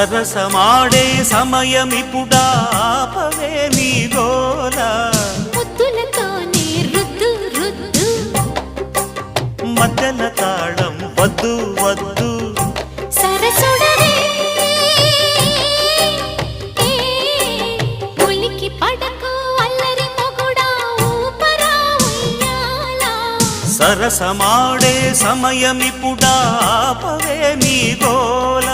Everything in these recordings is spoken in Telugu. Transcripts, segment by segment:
సరసమాడే సమయమిపుడా ఆపవే నీ గోల ముద్దులతోనే రుద్దు రుద్దు మధ్యల తాళం వద్దు వద్దు సరసుడవే ఉలికి పడకు అల్లరి మొగుడా ఊపరా ఉయ్యాలా సరసమాడే సమయమిపుడా ఆపవే నీ గోల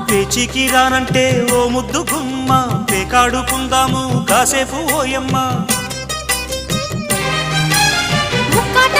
పేచికి రానంటే ఓ ముద్దు గుమ్మ పేకాడుకుందాము కాసేపు ఓయమ్మ ముక్కాట